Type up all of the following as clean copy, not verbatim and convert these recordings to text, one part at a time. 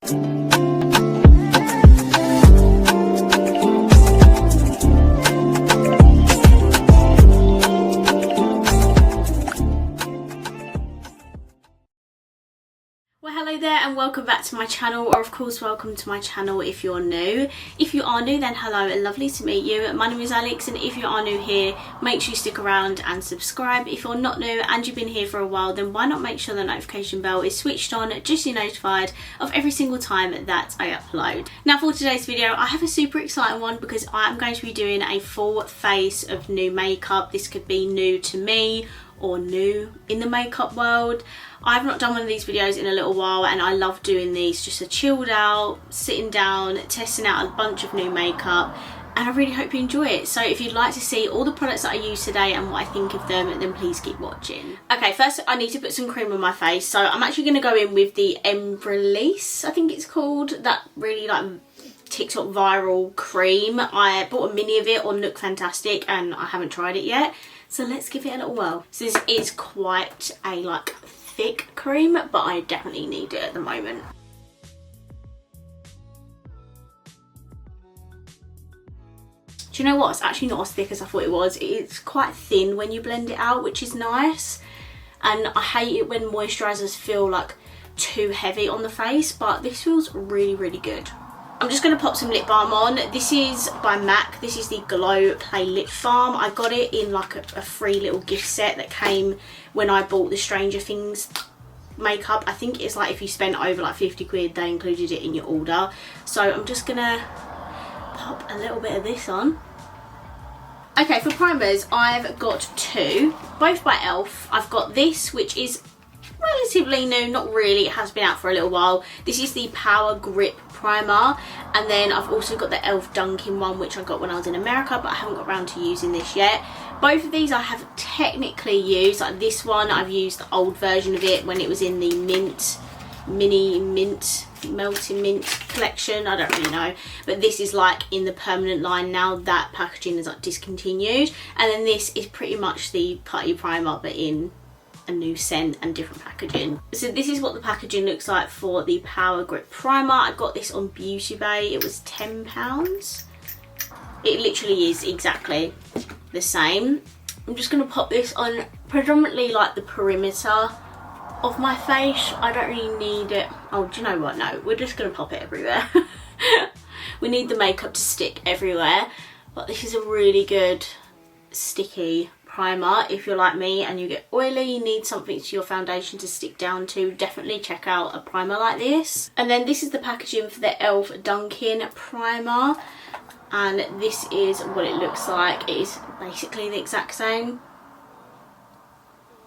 Hello there and welcome back to my channel, or of course welcome to my channel if you're new. If you are new, then hello and lovely to meet you. My name is Alex, and if you are new here, make sure you stick around and subscribe. If you're not new and you've been here for a while, then why not make sure the notification bell is switched on just so you're notified of every single time that I upload. Now for today's video, I have a super exciting one because I'm going to be doing a full face of new makeup. This could be new to me or new in the makeup world. I've not done one of these videos in a little while, and I love doing these, just a chilled out, sitting down, testing out a bunch of new makeup, and I really hope you enjoy it. So if you'd like to see all the products that I use today and what I think of them, then please keep watching. Okay, first I need to put some cream on my face, so I'm actually going to go in with the Release, I think it's called, that really like TikTok viral cream. I bought a mini of it on Look Fantastic and I haven't tried it yet, so let's give it a little whirl. So this is quite a like thick cream, but I definitely need it at the moment. Do you know what? It's actually not as thick as I thought it was. It's quite thin when you blend it out, which is nice. And I hate it when moisturisers feel like too heavy on the face, but this feels really, really good. I'm just going to pop some lip balm on. This is by MAC. This is the Glow Play Lip Balm. I got it in like a free little gift set that came when I bought the Stranger Things makeup. I think it's like if you spent over like 50 quid, they included it in your order. So I'm just going to pop a little bit of this on. Okay, for primers, I've got two, both by e.l.f. I've got this, which is relatively new, not really, it has been out for a little while. This is the Power Grip Primer, and then I've also got the e.l.f. Dunkin' one, which I got when I was in America, but I haven't got around to using this yet. Both of these I have technically used. Like this one, I've used the old version of it when it was in the mini mint melting mint collection. I don't really know, but this is like in the permanent line now. That packaging is like discontinued, and then this is pretty much the putty primer but in a new scent and different packaging. So this is what the packaging looks like for the Power Grip Primer. I got this on Beauty Bay. It was £10. It literally is exactly the same. I'm just going to pop this on predominantly like the perimeter of my face. I don't really need it. Oh, do you know what? No, we're just going to pop it everywhere. We need the makeup to stick everywhere, but this is a really good sticky primer. If you're like me and you get oily, you need something to your foundation to stick down to, definitely check out a primer like this. And then this is the packaging for the e.l.f. Dunkin' primer, and this is what it looks like. It is basically the exact same.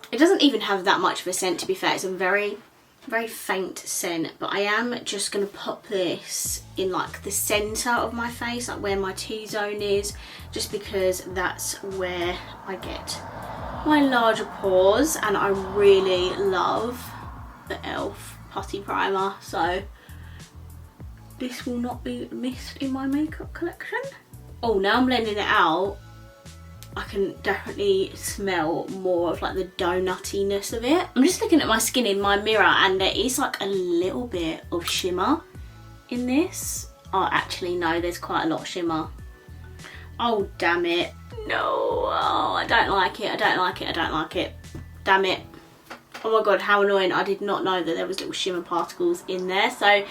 It doesn't even have that much of a scent, to be fair. It's a very, very faint scent, but I am just going to pop this in like the centre of my face, like where my T-zone is, just because that's where I get my larger pores, and I really love the e.l.f. putty primer, so this will not be missed in my makeup collection. Oh, now I'm blending it out, I can definitely smell more of like the donuttiness of it. I'm just looking at my skin in my mirror, and there is like a little bit of shimmer in this. Oh, actually no, there's quite a lot of shimmer. Oh, damn it. No, oh, I don't like it, I don't like it, I don't like it. Damn it. Oh my god, how annoying. I did not know that there was little shimmer particles in there. So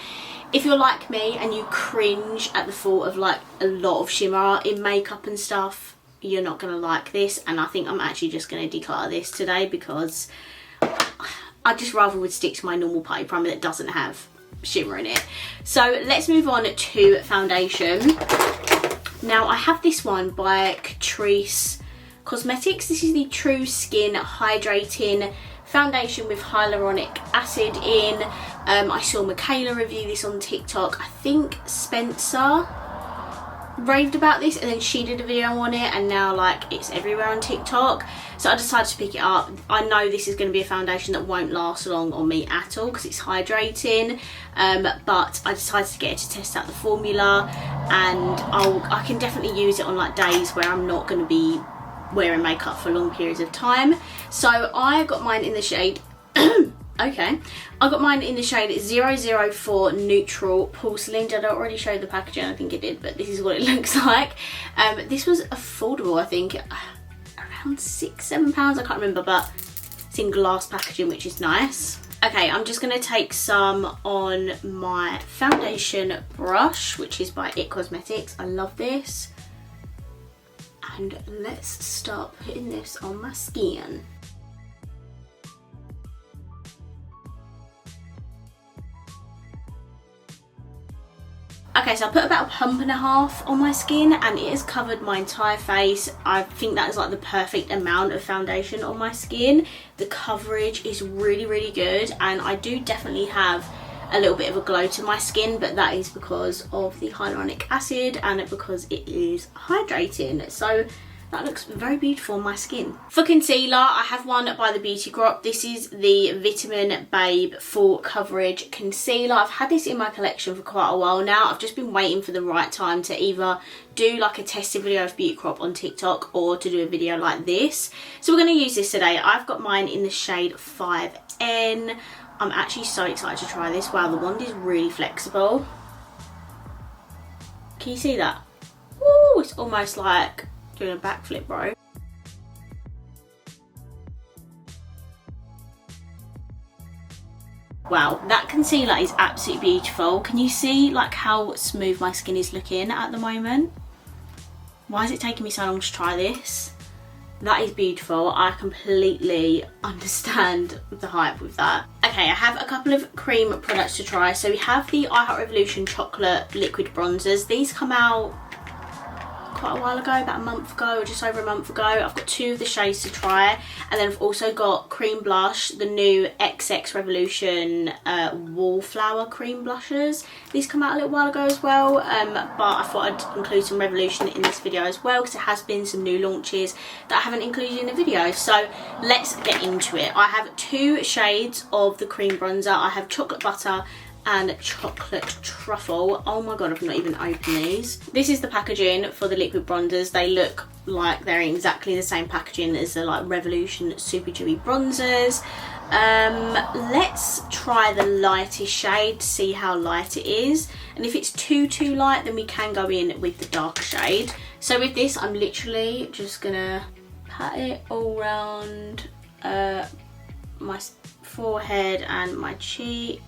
if you're like me and you cringe at the thought of like a lot of shimmer in makeup and stuff, you're not going to like this, and I think I'm actually just going to declutter this today because I just rather would stick to my normal putty primer that doesn't have shimmer in it. So let's move on to foundation. Now I have this one by Catrice Cosmetics. This is the True Skin Hydrating Foundation with hyaluronic acid in. I saw Michaela review this on TikTok. I think Spencer raved about this, and then she did a video on it, and now like it's everywhere on TikTok, so I decided to pick it up. I know this is going to be a foundation that won't last long on me at all because it's hydrating, but I decided to get it to test out the formula, and I can definitely use it on like days where I'm not going to be wearing makeup for long periods of time. So I got mine in the shade Okay, I got mine in the shade 004 Neutral Porcelain. Did I already show the packaging? I think it did, but this is what it looks like. This was affordable, I think, around £6-7, I can't remember, but it's in glass packaging, which is nice. Okay, I'm just going to take some on my foundation brush, which is by It Cosmetics. I love this. And let's start putting this on my skin. Okay, so I put about a pump and a half on my skin and it has covered my entire face. I think that is like the perfect amount of foundation on my skin. The coverage is really, really good, and I do definitely have a little bit of a glow to my skin, but that is because of the hyaluronic acid and because it is hydrating. So that looks very beautiful on my skin. For concealer, I have one by the Beauty Crop. This is the Vitamin Babe Full Coverage Concealer. I've had this in my collection for quite a while now. I've just been waiting for the right time to either do like a tested video of Beauty Crop on TikTok or to do a video like this. So we're going to use this today. I've got mine in the shade 5N. I'm actually so excited to try this. Wow, the wand is really flexible. Can you see that? Woo, it's almost like doing a backflip, bro. Wow, that concealer is absolutely beautiful. Can you see like how smooth my skin is looking at the moment? Why is it taking me so long to try this? That is beautiful. I completely understand the hype with that. Okay, I have a couple of cream products to try. So we have the I Heart Revolution Chocolate Liquid Bronzers. These come out quite a while ago, about a month ago or just over a month ago. I've got two of the shades to try, and then I've also got cream blush, the new XX Revolution Wallflower cream blushes. These come out a little while ago as well, but I thought I'd include some Revolution in this video as well because there has been some new launches that I haven't included in the video. So let's get into it. I have two shades of the cream bronzer. I have Chocolate Butter and Chocolate Truffle. Oh my god, I've not even opened these. This is the packaging for the liquid bronzers. They look like they're exactly the same packaging as the like Revolution Super Dewy bronzers. Let's try the lightest shade to see how light it is, and if it's too light then we can go in with the dark shade. So with this I'm literally just gonna pat it all around my forehead and my cheeks.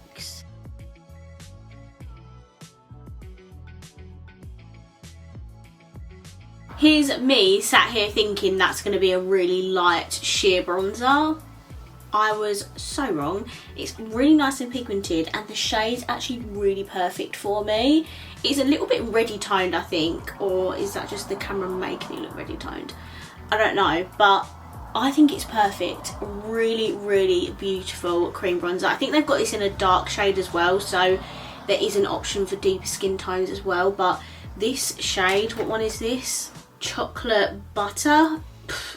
Here's me sat here thinking that's going to be a really light sheer bronzer. I was so wrong. It's really nice and pigmented and the shade's actually really perfect for me. It's a little bit reddy toned, I think, or is that just the camera making it look reddy toned? I don't know, but I think it's perfect. Really, really beautiful cream bronzer. I think they've got this in a dark shade as well, so there is an option for deeper skin tones as well, but this shade, what one is this? Chocolate Butter.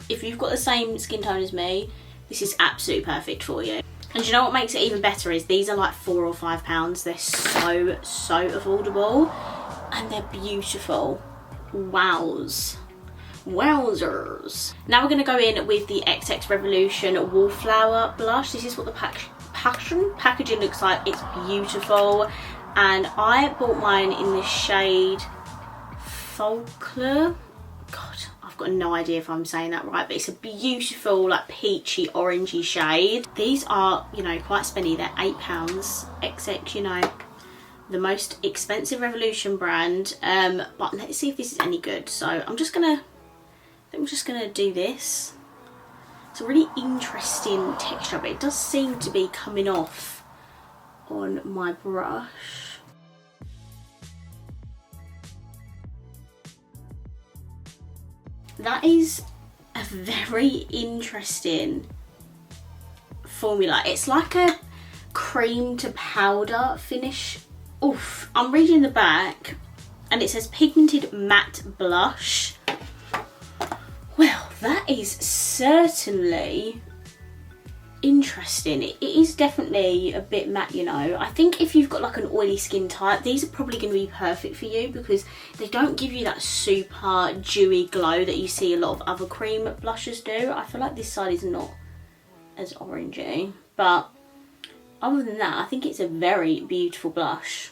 If you've got the same skin tone as me, this is absolutely perfect for you. And you know what makes it even better is these are like £4 or £5. They're so affordable and they're beautiful. Wowzers. Now we're going to go in with the XX Revolution Wallflower blush. This is what the packaging looks like. It's beautiful, and I bought mine in the shade Folklore. God, I've got no idea if I'm saying that right, but it's a beautiful like peachy orangey shade. These are, you know, quite spendy. They're £8. XX, you know, the most expensive Revolution brand. But let's see if this is any good. So I'm just gonna do this. It's a really interesting texture, but it does seem to be coming off on my brush. That is a very interesting formula. It's like a cream to powder finish. Oof, I'm reading the back and it says pigmented matte blush. Well, that is certainly interesting. It is definitely a bit matte, you know. I think if you've got like an oily skin type, these are probably going to be perfect for you because they don't give you that super dewy glow that you see a lot of other cream blushes do. I feel like this side is not as orangey, but other than that, I think it's a very beautiful blush.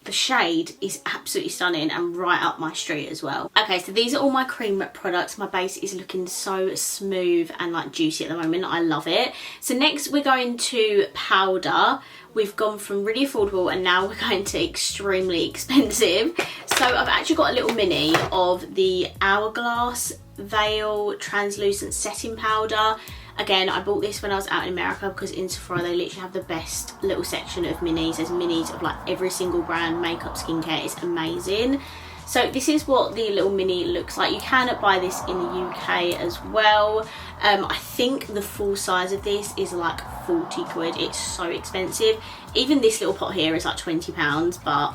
The shade is absolutely stunning and right up my street as well. Okay, so these are all my cream products. My base is looking so smooth and like juicy at the moment. I love it. So next we're going to powder. We've gone from really affordable and now we're going to extremely expensive. So I've actually got a little mini of the Hourglass Veil Translucent Setting Powder. Again, I bought this when I was out in America because in Sephora they literally have the best little section of minis. There's minis of like every single brand, makeup, skincare. It's amazing. So this is what the little mini looks like. You can buy this in the UK as well. I think the full size of this is like 40 quid. It's so expensive. Even this little pot here is like £20, but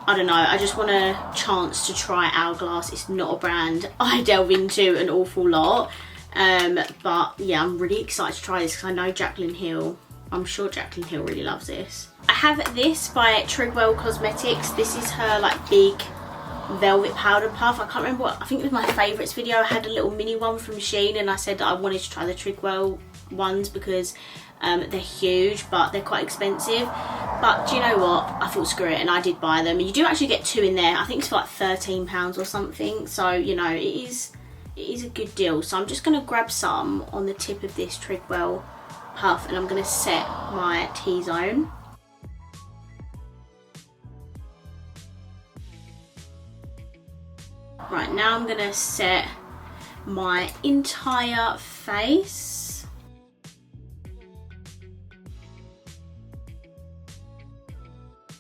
I don't know, I just want a chance to try Hourglass. It's not a brand I delve into an awful lot. But yeah, I'm really excited to try this because I know Jaclyn Hill, I'm sure Jaclyn Hill really loves this. I have this by Trigwell Cosmetics. This is her like big velvet powder puff. I can't remember what, I think it was my favourites video. I had a little mini one from Shein and I said that I wanted to try the Trigwell ones because they're huge but they're quite expensive. But do you know what, I thought screw it and I did buy them. You do actually get two in there. I think it's for like £13 or something, so you know, it is a good deal. So I'm just going to grab some on the tip of this Trigwell puff and I'm going to set my T-zone. Right, now I'm going to set my entire face.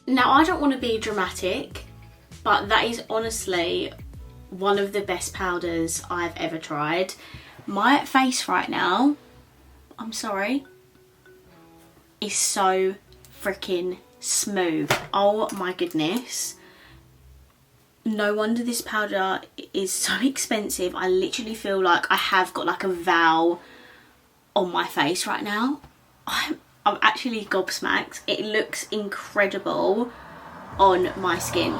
Now I don't want to be dramatic, but that is honestly one of the best powders I've ever tried. My face right now, I'm sorry, is so freaking smooth. Oh my goodness. No wonder this powder is so expensive. I literally feel like I have got like a vow on my face right now. I'm actually gobsmacked. It looks incredible on my skin.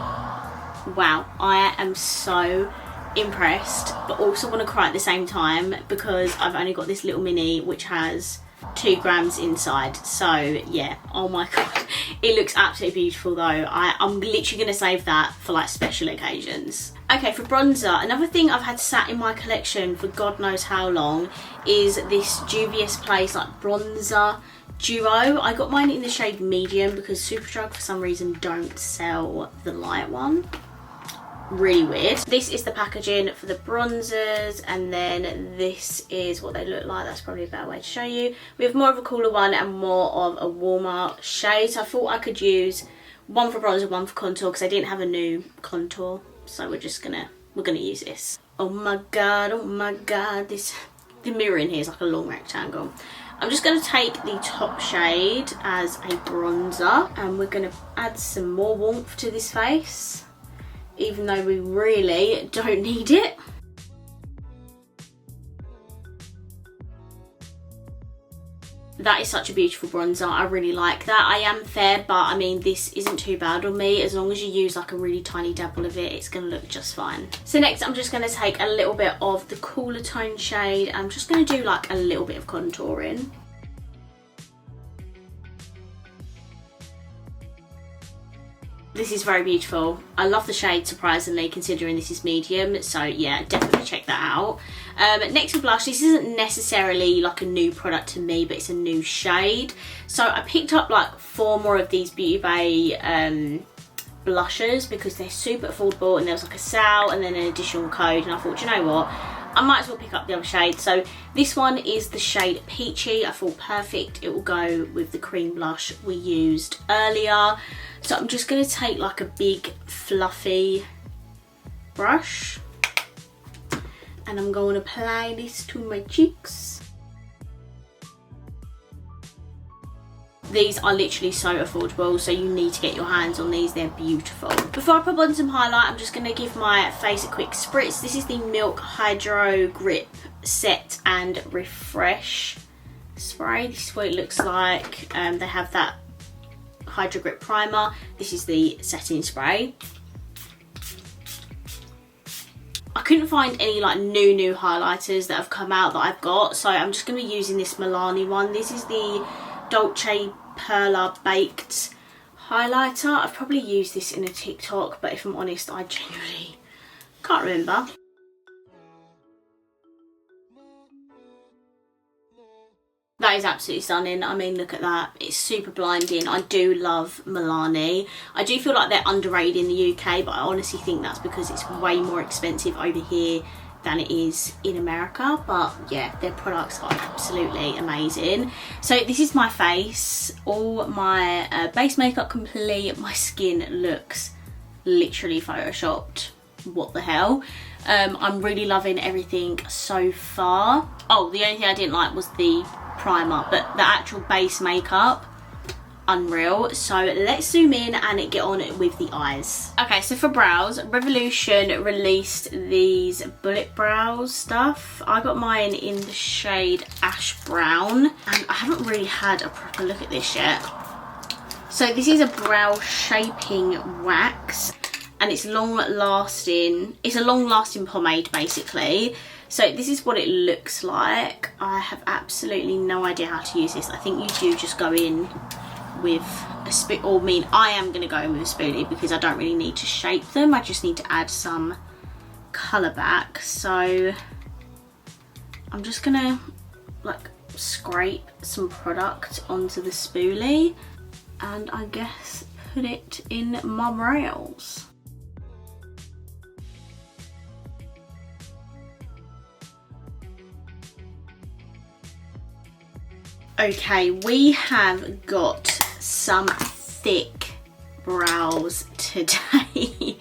Wow, I am so impressed, but also want to cry at the same time because I've only got this little mini which has 2 grams inside. So yeah, oh my god, it looks absolutely beautiful though. I'm literally going to save that for like special occasions. Okay, for bronzer, another thing I've had sat in my collection for God knows how long is this Juvia's Place like bronzer duo. I got mine in the shade medium because Superdrug for some reason don't sell the light one. Really weird. This is the packaging for the bronzers and then this is what they look like. That's probably a better way to show you. We have more of a cooler one and more of a warmer shade. So I thought I could use one for bronzer, one for contour because I didn't have a new contour. So we're gonna use this. Oh my god, the mirror in here is like a long rectangle. I'm just going to take the top shade as a bronzer and we're going to add some more warmth to this face, even though we really don't need it. That is such a beautiful bronzer. I really like that. I am fair, but I mean, this isn't too bad on me. As long as you use like a really tiny dabble of it, it's going to look just fine. So next, I'm just going to take a little bit of the cooler tone shade. I'm just going to do like a little bit of contouring. This is very beautiful. I love the shade, surprisingly, considering this is medium. So yeah, definitely check that out. Next for blush, this isn't necessarily like a new product to me, but it's a new shade. So I picked up like 4 more of these Beauty Bay blushes because they're super affordable and there was like a sale and then an additional code, and I thought, you know what, I might as well pick up the other shade. So this one is the shade Peachy. I thought perfect, it will go with the cream blush we used earlier. So I'm just going to take like a big fluffy brush and I'm going to apply this to my cheeks. These are literally so affordable, so you need to get your hands on these, they're beautiful. Before I put on some highlight, I'm just going to give my face a quick spritz. This is the Milk Hydro Grip Set and Refresh spray. This is what it looks like. They have that Hydro Grip primer. This is the setting spray. I couldn't find any like new highlighters that have come out that I've got, so I'm just going to be using this Milani one. This is the Dolce Perla Baked highlighter. I've probably used this in a TikTok, but if I'm honest, I genuinely can't remember. That is absolutely stunning. I mean, look at that. It's super blinding. I do love Milani. I do feel like they're underrated in the UK, but I honestly think that's because it's way more expensive over here than it is in America. But yeah, their products are absolutely amazing. So this is my face. All my base makeup complete. My skin looks literally photoshopped. What the hell? I'm really loving everything so far. Oh, the only thing I didn't like was the primer, but the actual base makeup, unreal. So let's zoom in and get on with the eyes. Okay, so for brows, Revolution released these bullet brows stuff. I got mine in the shade Ash Brown, and I haven't really had a proper look at this yet. So this is a brow shaping wax, and it's long lasting. It's a long lasting pomade basically. So this is what it looks like. I have absolutely no idea how to use this. I think you do just go in with a spoon, or I am going to go in with a spoolie because I don't really need to shape them. I just need to add some colour back. So I'm just going to like scrape some product onto the spoolie and I guess put it in my brows. Okay, we have got some thick brows today.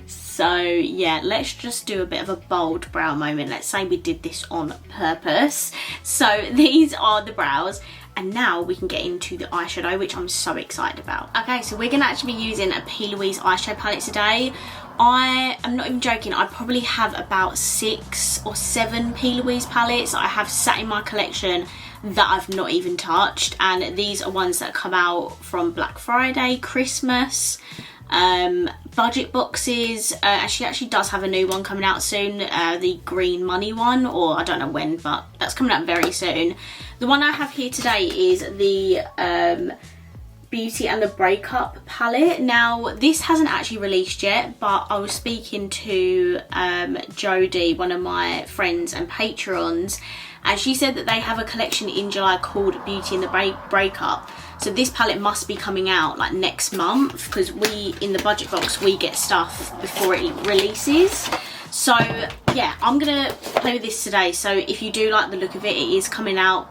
So yeah, let's just do a bit of a bold brow moment. Let's say we did this on purpose. So these are the brows, and now we can get into the eyeshadow, which I'm so excited about. Okay, so we're gonna actually be using a P.Louise eyeshadow palette today. I am not even joking, I probably have about 6 or 7 P.Louise palettes I have sat in my collection that I've not even touched, and these are ones that come out from Black Friday, Christmas, budget boxes. She actually does have a new one coming out soon, the green money one, or I don't know when, but that's coming out very soon. The one I have here today is the Beauty and the Breakup palette. Now this hasn't actually released yet, but I was speaking to Jodie, one of my friends and patrons, and she said that they have a collection in July called Beauty and the Breakup. So this palette must be coming out like next month, because we, in the budget box, we get stuff before it releases. So yeah, I'm gonna play with this today. So if you do like the look of it, it is coming out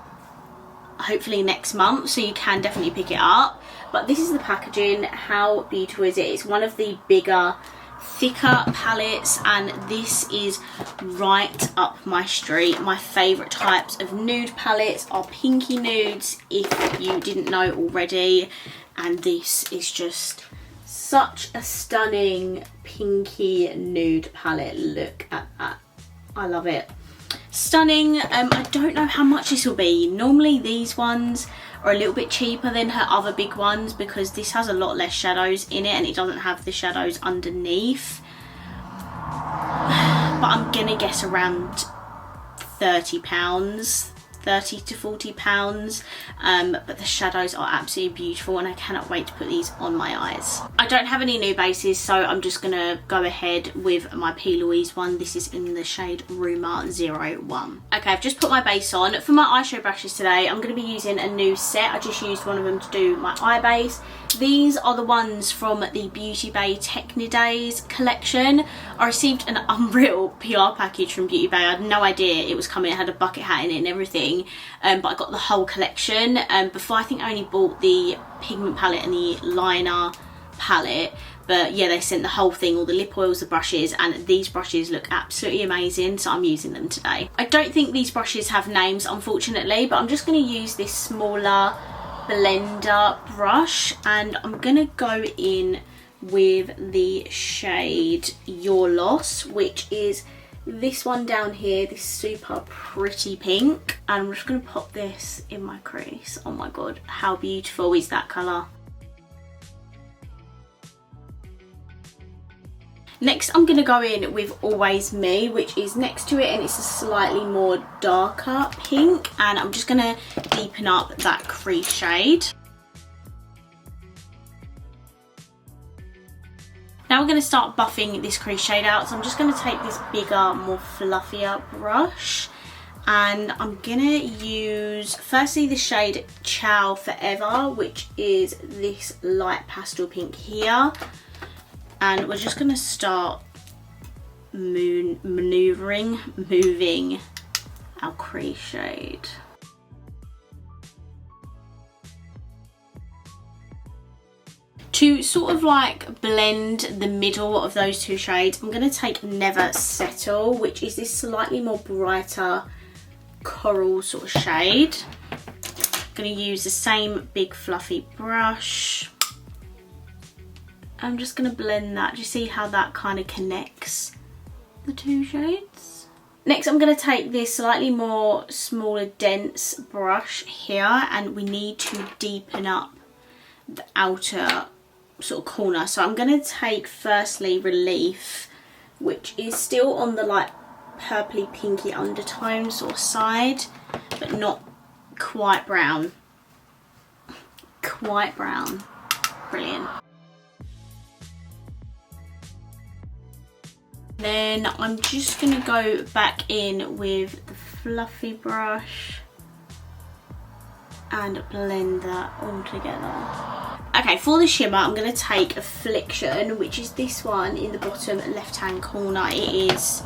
hopefully next month, so you can definitely pick it up. But this is the packaging. How beautiful is it? It's one of the bigger, thicker palettes, and this is right up my street. My favourite types of nude palettes are pinky nudes, if you didn't know already, and this is just such a stunning pinky nude palette. Look at that. I love it. Stunning. I don't know how much this will be. Normally these ones are a little bit cheaper than her other big ones because this has a lot less shadows in it and it doesn't have the shadows underneath. But I'm gonna guess around £30, 30 to 40 pounds, but the shadows are absolutely beautiful and I cannot wait to put these on my eyes. I don't have any new bases, so I'm just gonna go ahead with my P.Louise one. This is in the shade Rumour 01. Okay, I've just put my base on. For my eyeshadow brushes today, I'm gonna be using a new set. I just used one of them to do my eye base. These are the ones from the Beauty Bay Techni Days collection. I received an unreal PR package from Beauty Bay. I had no idea it was coming. It had a bucket hat in it and everything, but I got the whole collection. Before, I think I only bought the pigment palette and the liner palette, but yeah, they sent the whole thing, all the lip oils, the brushes, and these brushes look absolutely amazing, so I'm using them today. I don't think these brushes have names, unfortunately, but I'm just going to use this smaller blender brush, and I'm gonna go in with the shade Your Loss, which is this one down here, this super pretty pink, and I'm just gonna pop this in my crease. Oh my god, how beautiful is that colour? Next, I'm going to go in with Always Me, which is next to it, and it's a slightly more darker pink, and I'm just going to deepen up that crease shade. Now we're going to start buffing this crease shade out. So I'm just going to take this bigger, more fluffier brush. And I'm going to use, firstly, the shade Ciao Forever, which is this light pastel pink here. And we're just going to start moving our crease shade. To sort of like blend the middle of those two shades, I'm going to take Never Settle, which is this slightly more brighter coral sort of shade. I'm going to use the same big fluffy brush. I'm just going to blend that. Do you see how that kind of connects the two shades? Next, I'm going to take this slightly more smaller dense brush here, and we need to deepen up the outer sort of corner. So I'm going to take firstly Relief, which is still on the like purpley pinky undertone sort of side, but not quite brown. Quite brown. Brilliant. Then I'm just going to go back in with the fluffy brush and blend that all together. Okay, for the shimmer, I'm going to take Affliction, which is this one in the bottom left-hand corner. It is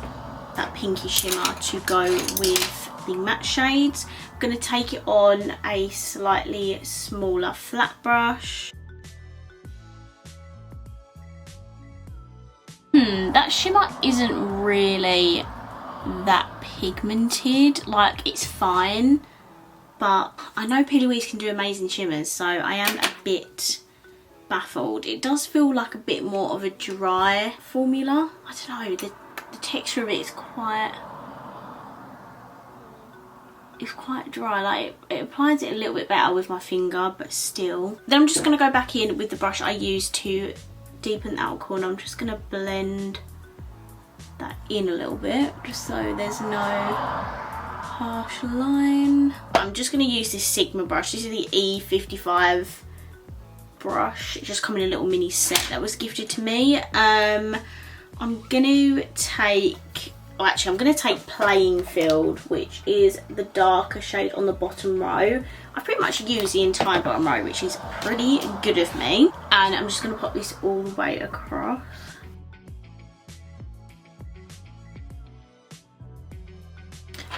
that pinky shimmer to go with the matte shades. I'm going to take it on a slightly smaller flat brush. That shimmer isn't really that pigmented. Like, it's fine, but I know P.Louise can do amazing shimmers, so I am a bit baffled. It does feel like a bit more of a dry formula. I don't know, the texture of it is quite dry. Like, it applies it a little bit better with my finger, but still. Then I'm just going to go back in with the brush I used to deepen the outer corner. I'm just going to blend that in a little bit, just so there's no harsh line. I'm just going to use this Sigma brush. This is the E55 brush. It's just come in a little mini set that was gifted to me. I'm going to take, I'm going to take Playing Field, which is the darker shade on the bottom row. I've pretty much used the entire bottom row, which is pretty good of me. And I'm just going to pop this all the way across.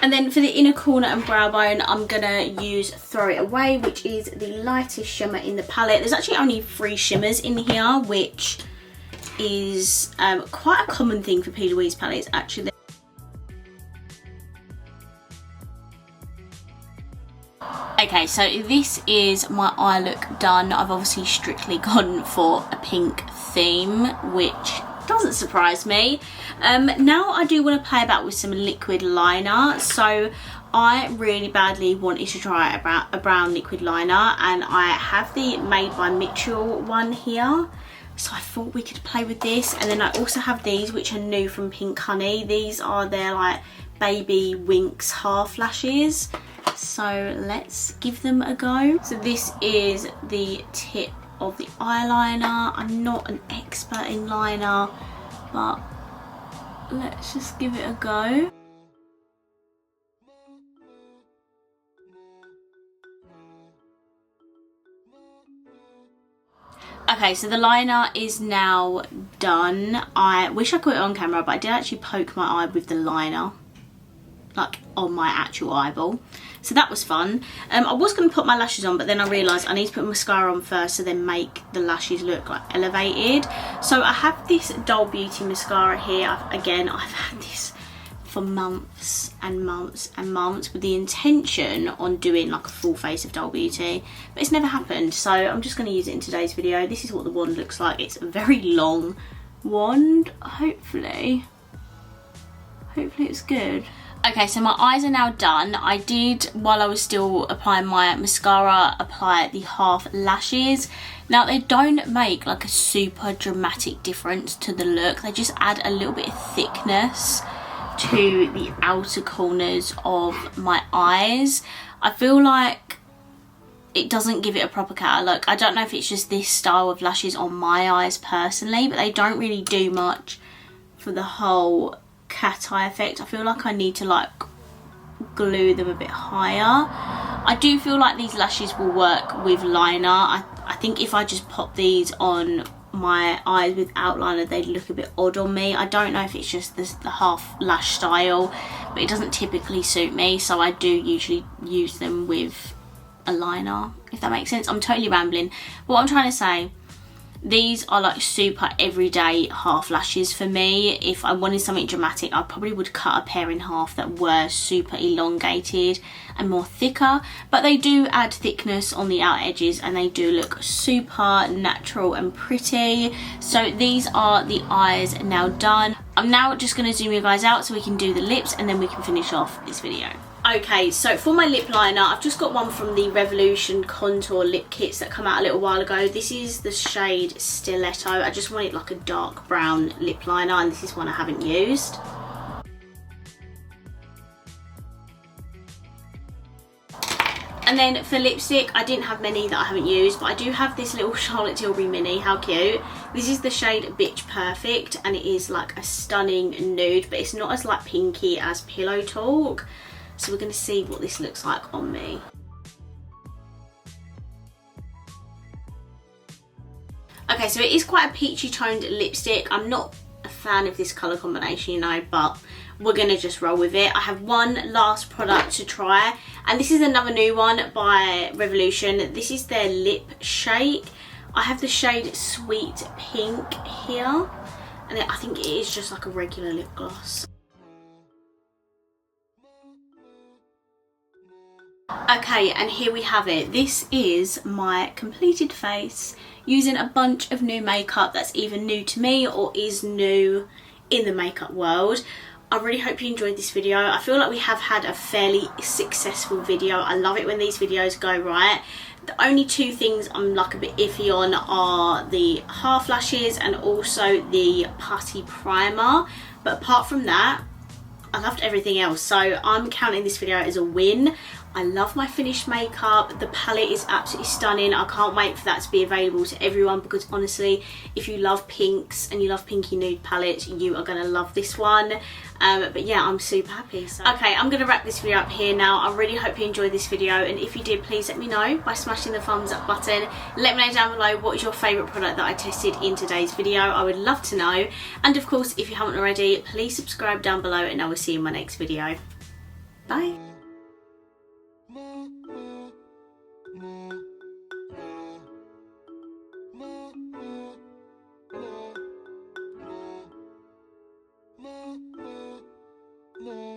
And then for the inner corner and brow bone, I'm going to use Throw It Away, which is the lightest shimmer in the palette. There's actually only 3 shimmers in here, which is quite a common thing for P.Louise palettes, actually. Okay, so this is my eye look done. I've obviously strictly gone for a pink theme, which doesn't surprise me. Now I do want to play about with some liquid liner. So I really badly wanted to try a brown liquid liner, and I have the Made by Mitchell one here. So I thought we could play with this. And then I also have these, which are new from Pink Honey. These are their like baby Winx half lashes. So let's give them a go. So this is the tip of the eyeliner. I'm not an expert in liner, but let's just give it a go. Okay, so the liner is now done. I wish I got it on camera, but I did actually poke my eye with the liner, like on my actual eyeball. So that was fun. I was going to put my lashes on, but then I realised I need to put mascara on first to then make the lashes look like elevated. So I have this Doll Beauty mascara here. I've had this for months and months and months with the intention on doing like a full face of Doll Beauty, but it's never happened. So I'm just going to use it in today's video. This is what the wand looks like. It's a very long wand. Hopefully it's good. Okay, so my eyes are now done. I did, while I was still applying my mascara, apply the half lashes. Now, they don't make like a super dramatic difference to the look. They just add a little bit of thickness to the outer corners of my eyes. I feel like it doesn't give it a proper cat look. I don't know if it's just this style of lashes on my eyes personally, but they don't really do much for the whole cat eye effect. I feel like I need to like glue them a bit higher. I do feel like these lashes will work with liner. I think if I just pop these on my eyes with outliner, they'd look a bit odd on me. I don't know if it's just the half lash style, but it doesn't typically suit me, so I do usually use them with a liner, if that makes sense. I'm totally rambling. What I'm trying to say, these are like super everyday half lashes for me. If I wanted something dramatic, I probably would cut a pair in half that were super elongated and more thicker, but they do add thickness on the outer edges and they do look super natural and pretty. So these are the eyes now done. I'm now just going to zoom you guys out so we can do the lips and then we can finish off this video. Okay, so for my lip liner, I've just got one from the Revolution contour lip kits that come out a little while ago. This is the shade Stiletto. I just wanted like a dark brown lip liner, and this is one I haven't used. And then for lipstick, I didn't have many that I haven't used, but I do have this little Charlotte Tilbury mini. How cute. This is the shade Bitch Perfect, and it is like a stunning nude, but it's not as like pinky as Pillow Talk. So we're going to see what this looks like on me. Okay, so it is quite a peachy toned lipstick. I'm not a fan of this colour combination, you know, but we're going to just roll with it. I have one last product to try, and this is another new one by Revolution. This is their Lip Shake. I have the shade Sweet Pink here, and I think it is just like a regular lip gloss. Okay, and here we have it. This is my completed face using a bunch of new makeup that's either new to me or is new in the makeup world. I really hope you enjoyed this video. I feel like we have had a fairly successful video. I love it when these videos go right. The only two things I'm like a bit iffy on are the half lashes and also the putty primer. But apart from that, I loved everything else. So I'm counting this video as a win. I love my finished makeup. The palette is absolutely stunning. I can't wait for that to be available to everyone, because honestly, if you love pinks and you love pinky nude palettes, you are gonna love this one. But yeah, I'm super happy. So, okay, I'm gonna wrap this video up here now. I really hope you enjoyed this video, and if you did, please let me know by smashing the thumbs up button. Let me know down below what is your favourite product that I tested in today's video. I would love to know. And of course, if you haven't already, please subscribe down below, and I will see you in my next video. Bye. No.